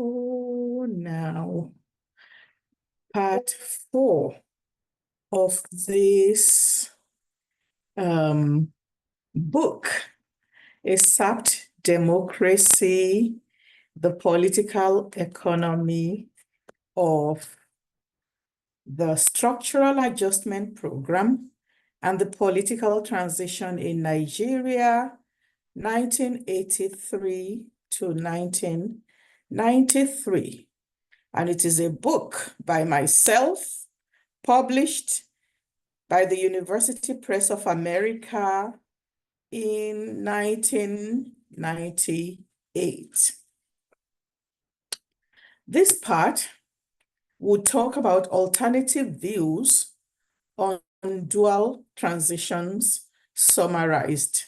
Oh, now, part 4 of this book is Sapped Democracy, the Political Economy of the Structural Adjustment Program and the Political Transition in Nigeria, 1983 to 1993. And it is a book by myself, published by the University Press of America in 1998. This part would talk about alternative views on dual transitions summarized,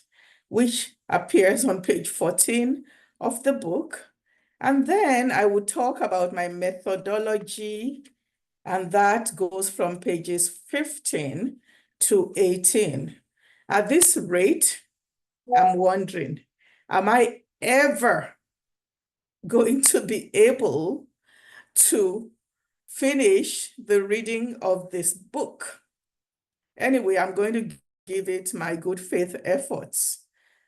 which appears on page 14 of the book. And then I would talk about my methodology, and that goes from pages 15 to 18. At this rate, I'm wondering, am I ever going to be able to finish the reading of this book? Anyway, I'm going to give it my good faith efforts.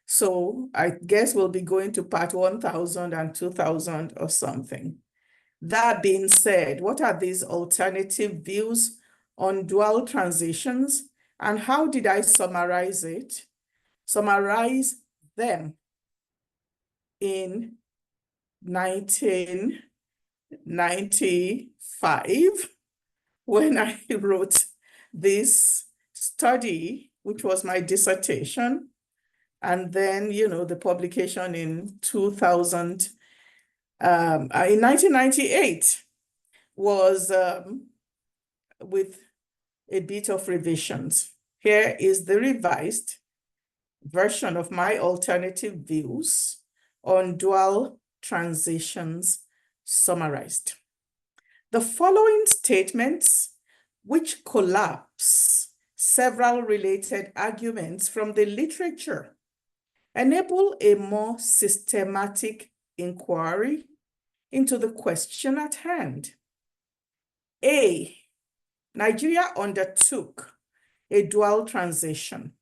So I guess we'll be going to part 1000 and 2000 or something. That being said, what are these alternative views on dual transitions, and how did I summarize it? Summarize them in 1995 when I wrote this study, which was my dissertation. And then, the publication in 2000, in 1998 was with a bit of revisions. Here is the revised version of my alternative views on dual transitions summarized. The following statements, which collapse several related arguments from the literature, enable a more systematic inquiry into the question at hand. A, Nigeria undertook a dual transition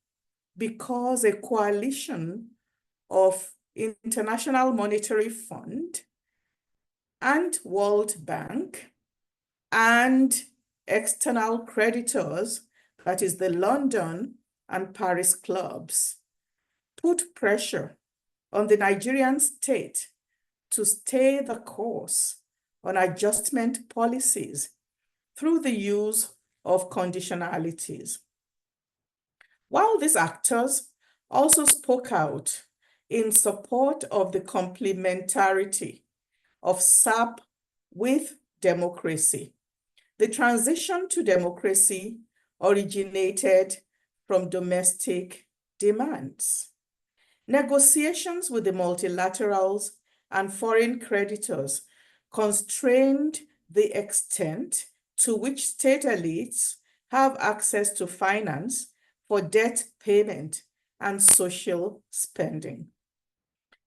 because a coalition of International Monetary Fund and World Bank and external creditors, that is the London and Paris clubs, put pressure on the Nigerian state to stay the course on adjustment policies through the use of conditionalities. While these actors also spoke out in support of the complementarity of SAP with democracy, the transition to democracy originated from domestic demands. Negotiations with the multilaterals and foreign creditors constrained the extent to which state elites have access to finance for debt payment and social spending.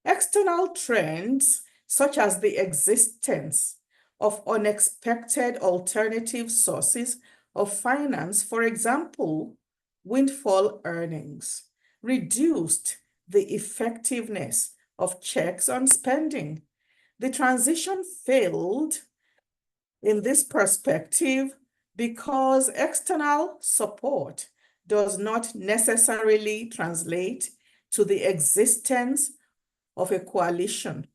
External trends, such as the existence of unexpected alternative sources of finance, for example, windfall earnings, reduced the effectiveness of checks on spending. The transition failed in this perspective because external support does not necessarily translate to the existence of a coalition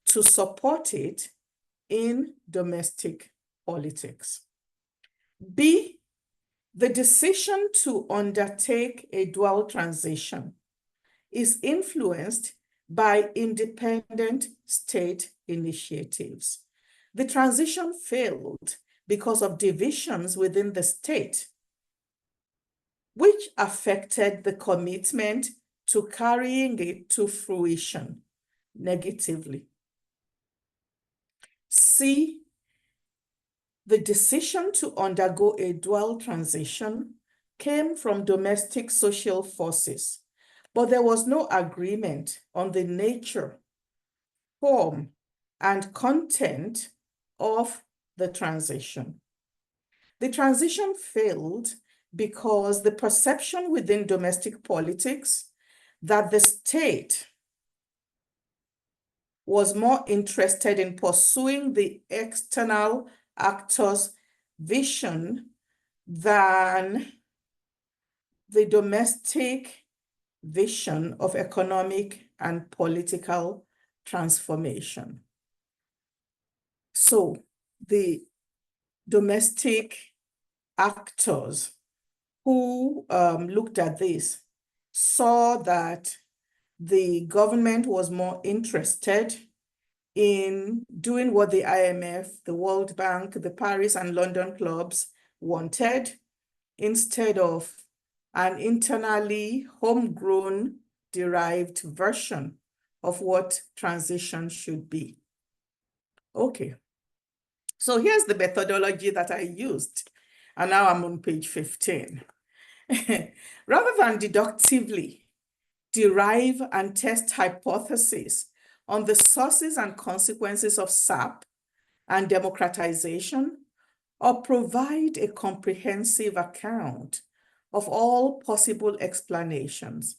to support it in domestic politics. B, the decision to undertake a dual transition is influenced by independent state initiatives. The transition failed because of divisions within the state, which affected the commitment to carrying it to fruition negatively. C, the decision to undergo a dual transition came from domestic social forces, but there was no agreement on the nature, form, and content of the transition. The transition failed because the perception within domestic politics that the state was more interested in pursuing the external actor's vision than the domestic vision of economic and political transformation. So the domestic actors who looked at this saw that the government was more interested in doing what the IMF, the World Bank, the Paris and London clubs wanted, instead of an internally homegrown derived version of what transition should be. Okay, so here's the methodology that I used, and now I'm on page 15. Rather than deductively derive and test hypotheses on the sources and consequences of SAP and democratization, or provide a comprehensive account of all possible explanations,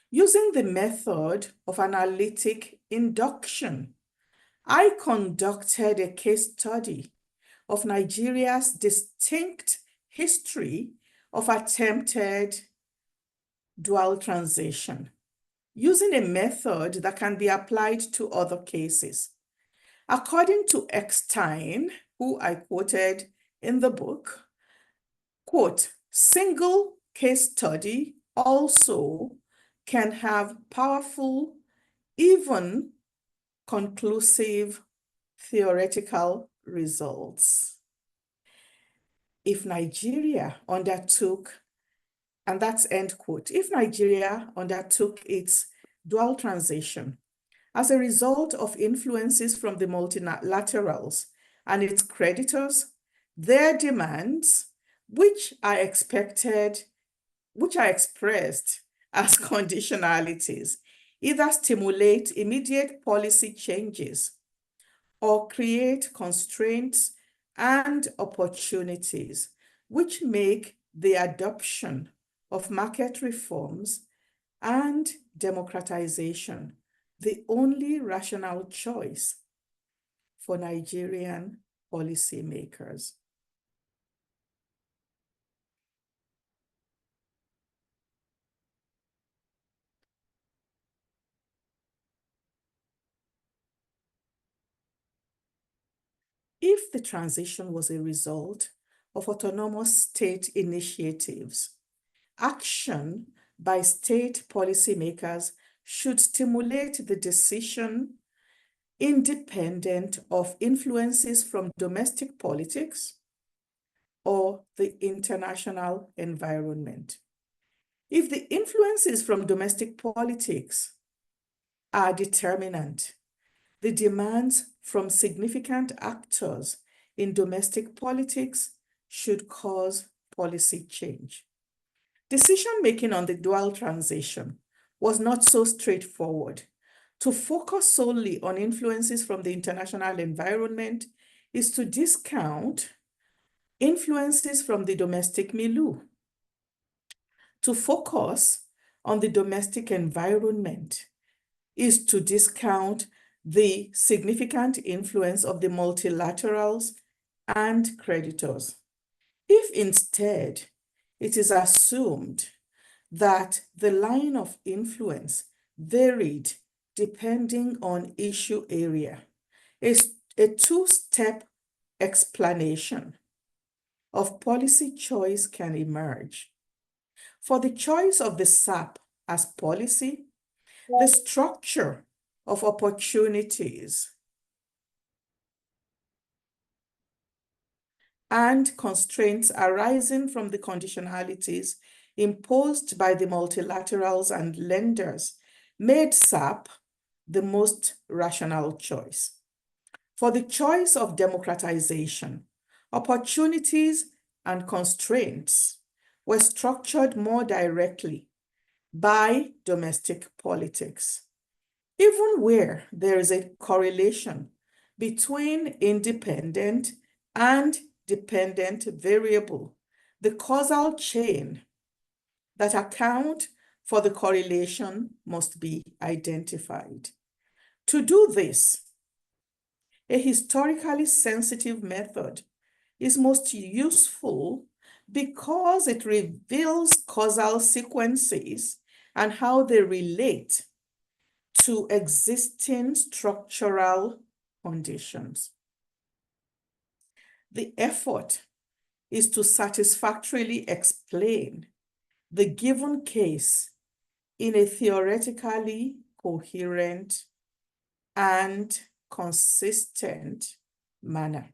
using the method of analytic induction, I conducted a case study of Nigeria's distinct history of attempted dual transition, using a method that can be applied to other cases. According to Eckstein, who I quoted in the book, quote, single case study also can have powerful, even conclusive theoretical results. If Nigeria undertook, and that's end quote, if Nigeria undertook its dual transition as a result of influences from the multilaterals and its creditors, their demands, which are expressed as conditionalities, either stimulate immediate policy changes or create constraints and opportunities, which make the adoption of market reforms and democratization the only rational choice for Nigerian policymakers. If the transition was a result of autonomous state initiatives, action by state policymakers should stimulate the decision independent of influences from domestic politics or the international environment. If the influences from domestic politics are determinant, the demands from significant actors in domestic politics should cause policy change. Decision-making on the dual transition was not so straightforward. To focus solely on influences from the international environment is to discount influences from the domestic milieu. To focus on the domestic environment is to discount the significant influence of the multilaterals and creditors. If instead it is assumed that the line of influence varied depending on issue area, is a two-step explanation of policy choice can emerge. For the choice of the SAP as policy, the structure of opportunities and constraints arising from the conditionalities imposed by the multilaterals and lenders made SAP the most rational choice. For the choice of democratization, opportunities and constraints were structured more directly by domestic politics. Even where there is a correlation between independent and dependent variable, the causal chain that account for the correlation must be identified. To do this, a historically sensitive method is most useful because it reveals causal sequences and how they relate to existing structural conditions. The effort is to satisfactorily explain the given case in a theoretically coherent and consistent manner.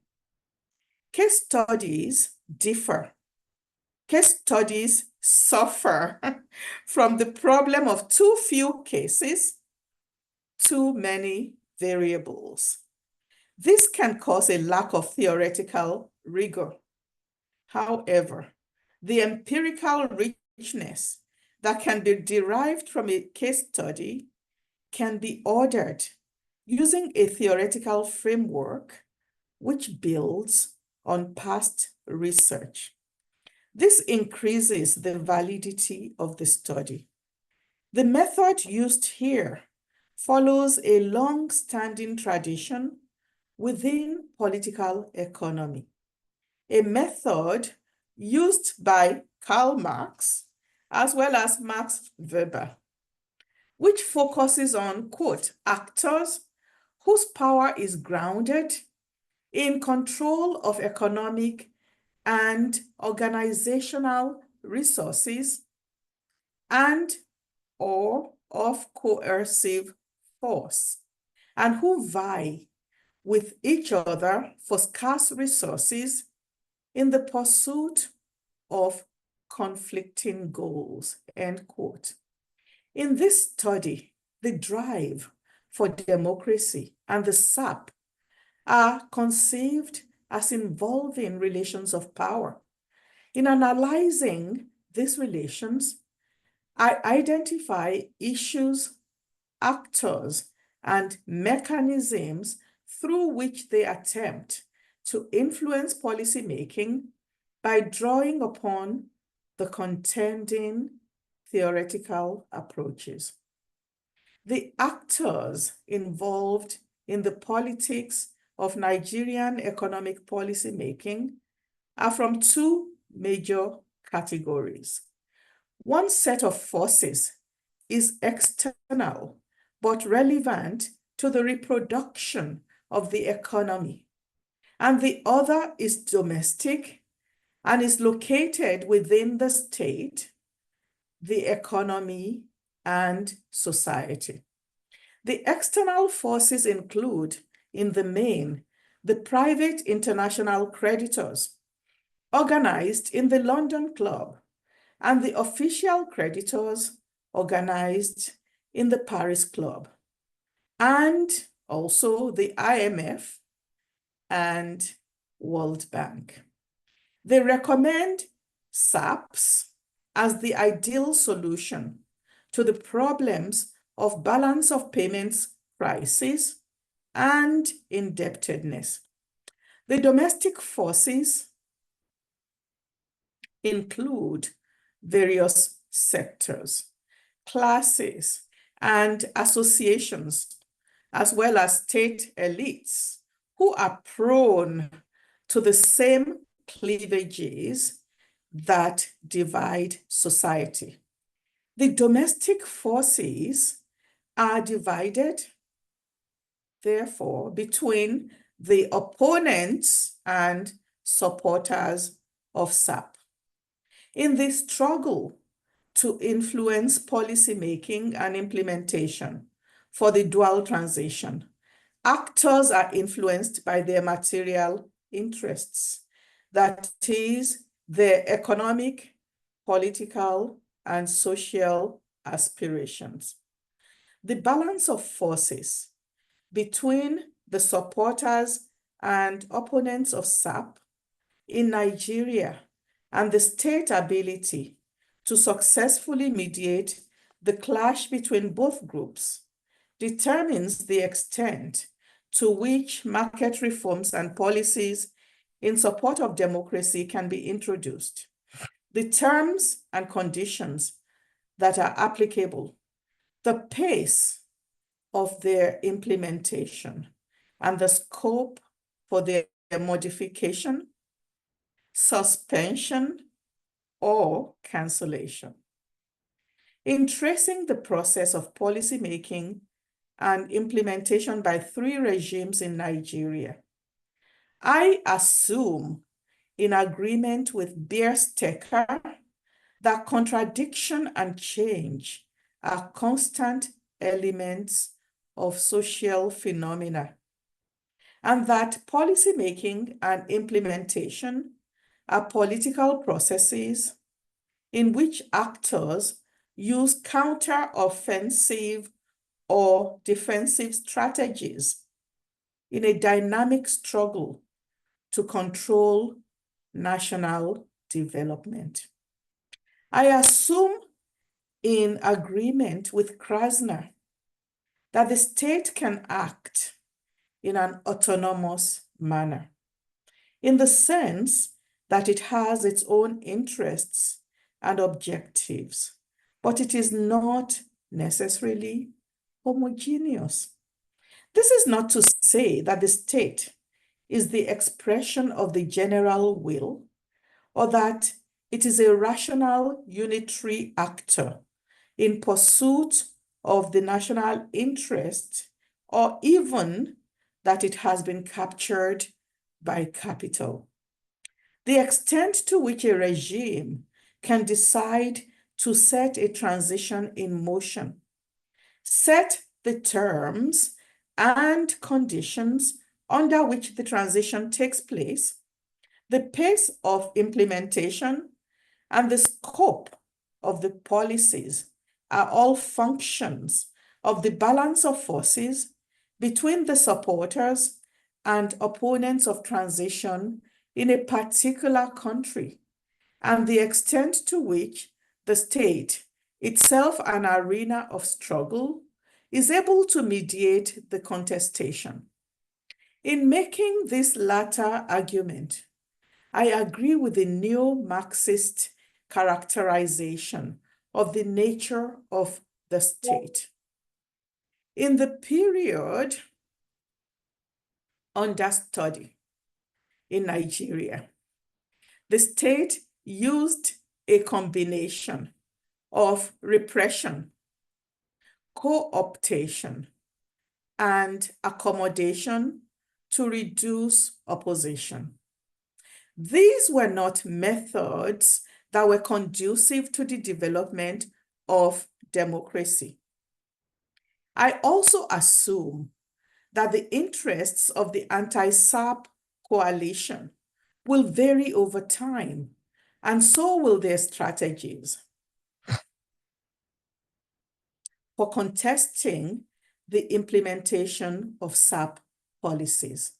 Case studies differ. Case studies suffer from the problem of too few cases, too many variables. This can cause a lack of theoretical rigor. However, the empirical richness that can be derived from a case study can be ordered using a theoretical framework which builds on past research. This increases the validity of the study. The method used here follows a long-standing tradition within political economy, a method used by Karl Marx as well as Max Weber, which focuses on, quote, actors whose power is grounded in control of economic and organizational resources and or of coercive force, and who vie with each other for scarce resources in the pursuit of conflicting goals, end quote. In this study, the drive for democracy and the SAP are conceived as involving relations of power. In analyzing these relations, I identify issues, actors, and mechanisms through which they attempt to influence policymaking by drawing upon the contending theoretical approaches. The actors involved in the politics of Nigerian economic policymaking are from two major categories. One set of forces is external but relevant to the reproduction of the economy, and the other is domestic and is located within the state, the economy, and society. The external forces include, in the main, the private international creditors, organized in the London Club, and the official creditors, organized in the Paris Club, and also the IMF and World Bank. They recommend SAPs as the ideal solution to the problems of balance of payments crisis and indebtedness. The domestic forces include various sectors, classes, and associations, as well as state elites who are prone to the same cleavages that divide society. The domestic forces are divided, therefore, between the opponents and supporters of SAP. In this struggle to influence policymaking and implementation for the dual transition, actors are influenced by their material interests, that is, their economic, political, and social aspirations. The balance of forces between the supporters and opponents of SAP in Nigeria and the state ability to successfully mediate the clash between both groups determines the extent to which market reforms and policies in support of democracy can be introduced, the terms and conditions that are applicable, the pace of their implementation, and the scope for their modification, suspension, or cancellation. In tracing the process of policymaking and implementation by three regimes in Nigeria, I assume, in agreement with Bierstecker, that contradiction and change are constant elements of social phenomena, and that policymaking and implementation are political processes in which actors use counter-offensive or defensive strategies in a dynamic struggle to control national development. I assume, in agreement with Krasner, that the state can act in an autonomous manner, in the sense that it has its own interests and objectives, but it is not necessarily homogeneous. This is not to say that the state is the expression of the general will, or that it is a rational unitary actor in pursuit of the national interest, or even that it has been captured by capital. The extent to which a regime can decide to set a transition in motion, set the terms and conditions under which the transition takes place, the pace of implementation, and the scope of the policies are all functions of the balance of forces between the supporters and opponents of transition in a particular country, and the extent to which the state, itself an arena of struggle, is able to mediate the contestation. In making this latter argument, I agree with the neo-Marxist characterization of the nature of the state. In the period under study in Nigeria, the state used a combination of repression, co-optation, and accommodation to reduce opposition. These were not methods that were conducive to the development of democracy. I also assume that the interests of the anti-SAP coalition will vary over time, and so will their strategies for contesting the implementation of SAP policies.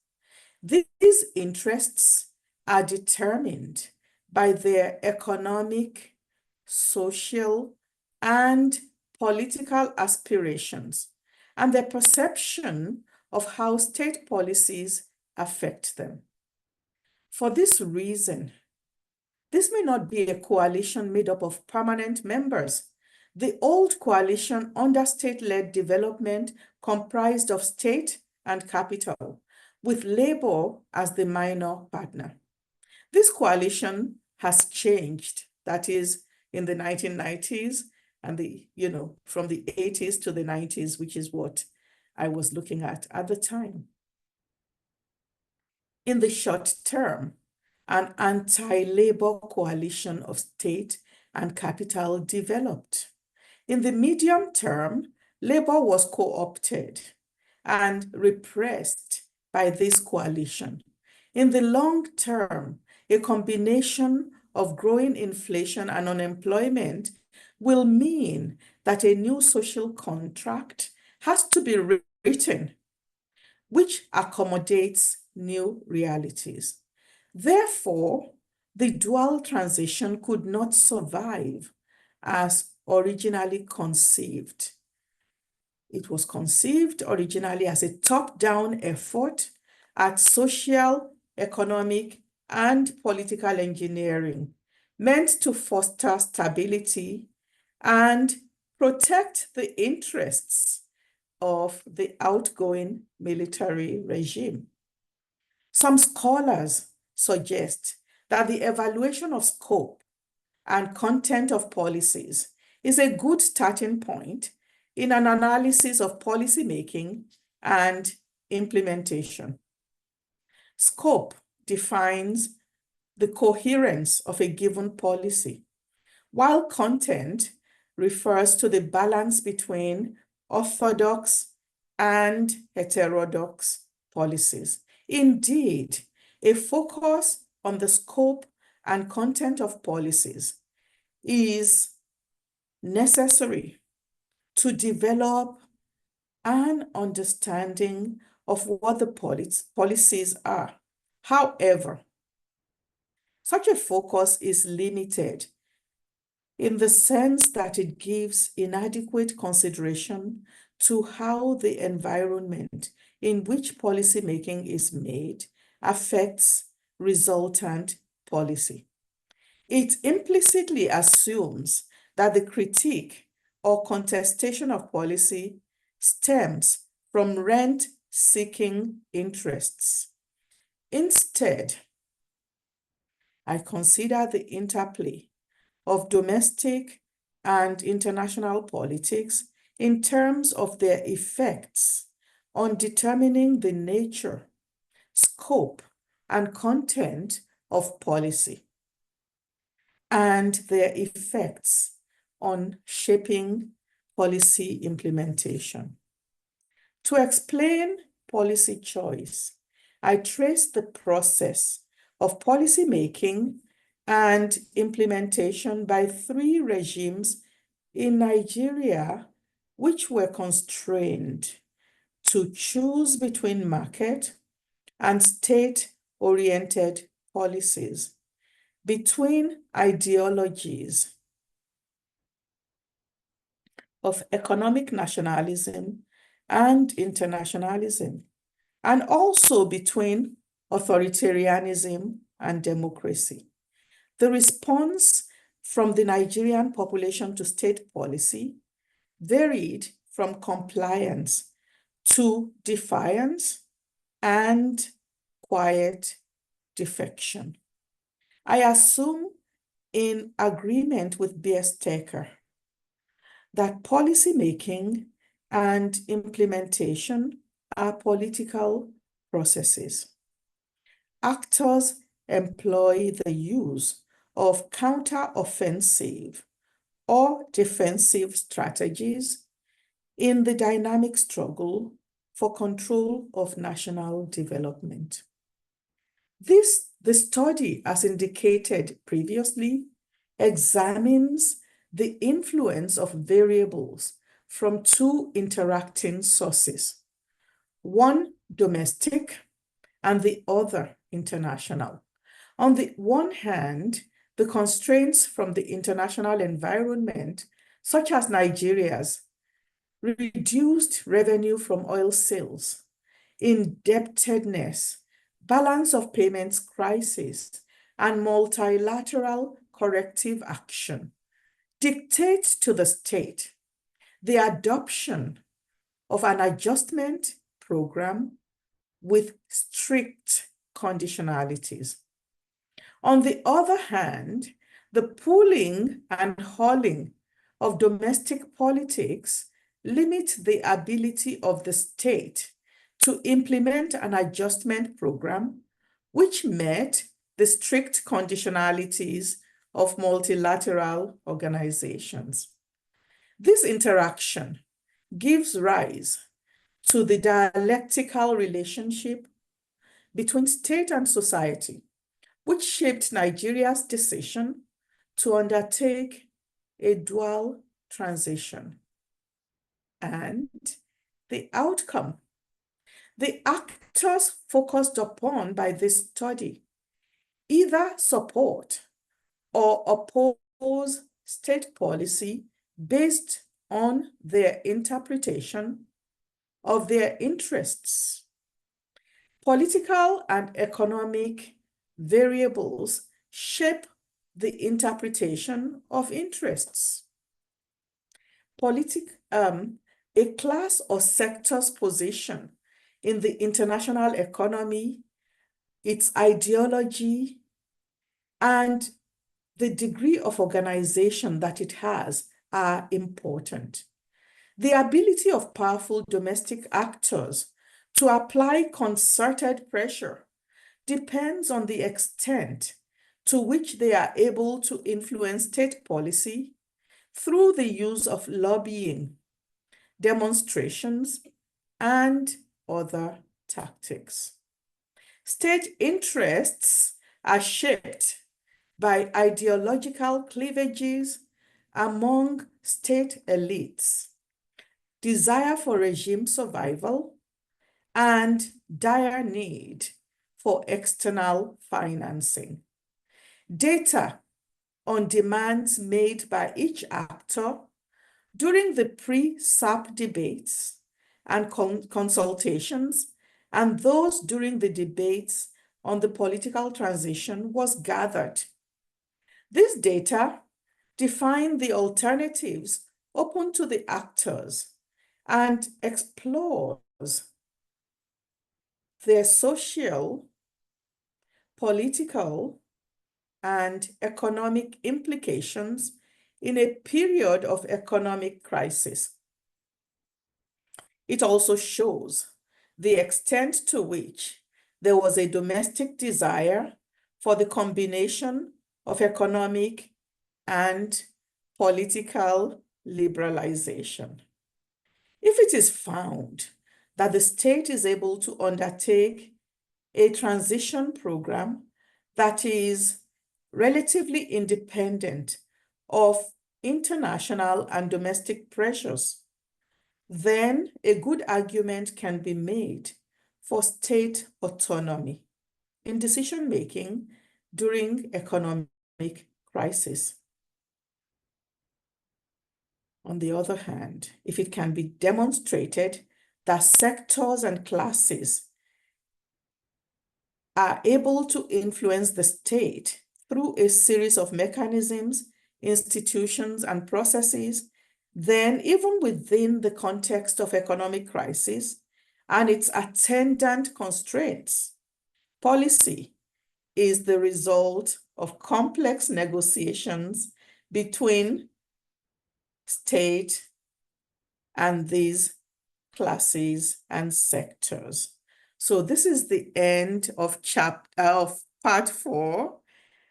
These interests are determined by their economic, social, and political aspirations, and their perception of how state policies affect them. For this reason, this may not be a coalition made up of permanent members. The old coalition under state-led development comprised of state and capital, with Labour as the minor partner. This coalition has changed, that is, in the 1990s and from the 80s to the 90s, which is what I was looking at the time. In the short term, an anti-Labour coalition of state and capital developed. In the medium term, Labour was co-opted and repressed by this coalition. In the long term, a combination of growing inflation and unemployment will mean that a new social contract has to be written, which accommodates new realities. Therefore, the dual transition could not survive as originally conceived. It was conceived originally as a top-down effort at social, economic, and political engineering, meant to foster stability and protect the interests of the outgoing military regime. Some scholars suggest that the evaluation of scope and content of policies is a good starting point in an analysis of policymaking and implementation. Scope defines the coherence of a given policy, while content refers to the balance between orthodox and heterodox policies. Indeed, a focus on the scope and content of policies is necessary to develop an understanding of what the policies are. However, such a focus is limited in the sense that it gives inadequate consideration to how the environment in which policymaking is made affects resultant policy. It implicitly assumes that the critique or contestation of policy stems from rent-seeking interests. Instead, I consider the interplay of domestic and international politics in terms of their effects on determining the nature, scope, and content of policy, and their effects on shaping policy implementation. To explain policy choice, I trace the process of policy making and implementation by three regimes in Nigeria, which were constrained to choose between market and state-oriented policies, between ideologies of economic nationalism and internationalism, and also between authoritarianism and democracy. The response from the Nigerian population to state policy varied from compliance to defiance and quiet defection. I assume, in agreement with Bierstecker, that policy making and implementation are political processes. Actors employ the use of counter-offensive or defensive strategies in the dynamic struggle for control of national development. The study, as indicated previously, examines the influence of variables from two interacting sources, one domestic and the other international. On the one hand, the constraints from the international environment, such as Nigeria's reduced revenue from oil sales, indebtedness, balance of payments crisis, and multilateral corrective action, dictate to the state the adoption of an adjustment program with strict conditionalities. On the other hand, the pulling and hauling of domestic politics limit the ability of the state to implement an adjustment program which met the strict conditionalities of multilateral organizations. This interaction gives rise to the dialectical relationship between state and society, which shaped Nigeria's decision to undertake a dual transition. And the outcome, the actors focused upon by this study either support or oppose state policy based on their interpretation of their interests. Political and economic variables shape the interpretation of interests. A class or sector's position in the international economy, its ideology, and the degree of organization that it has are important. The ability of powerful domestic actors to apply concerted pressure depends on the extent to which they are able to influence state policy through the use of lobbying, demonstrations, and other tactics. State interests are shaped by ideological cleavages among state elites, desire for regime survival, and dire need for external financing. Data on demands made by each actor during the pre-SAP debates and consultations and those during the debates on the political transition was gathered. This data defined the alternatives open to the actors and explores their social, political, and economic implications in a period of economic crisis. It also shows the extent to which there was a domestic desire for the combination of economic and political liberalization. If it is found that the state is able to undertake a transition program that is relatively independent of international and domestic pressures, then a good argument can be made for state autonomy in decision-making during economic crisis. On the other hand, if it can be demonstrated that sectors and classes are able to influence the state through a series of mechanisms, institutions, and processes, then even within the context of economic crisis and its attendant constraints, policy is the result of complex negotiations between state and these classes and sectors. So this is the end of part 4,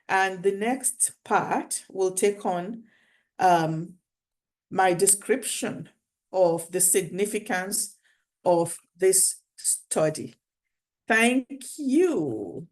and the next part will take on my description of the significance of this study. Thank you.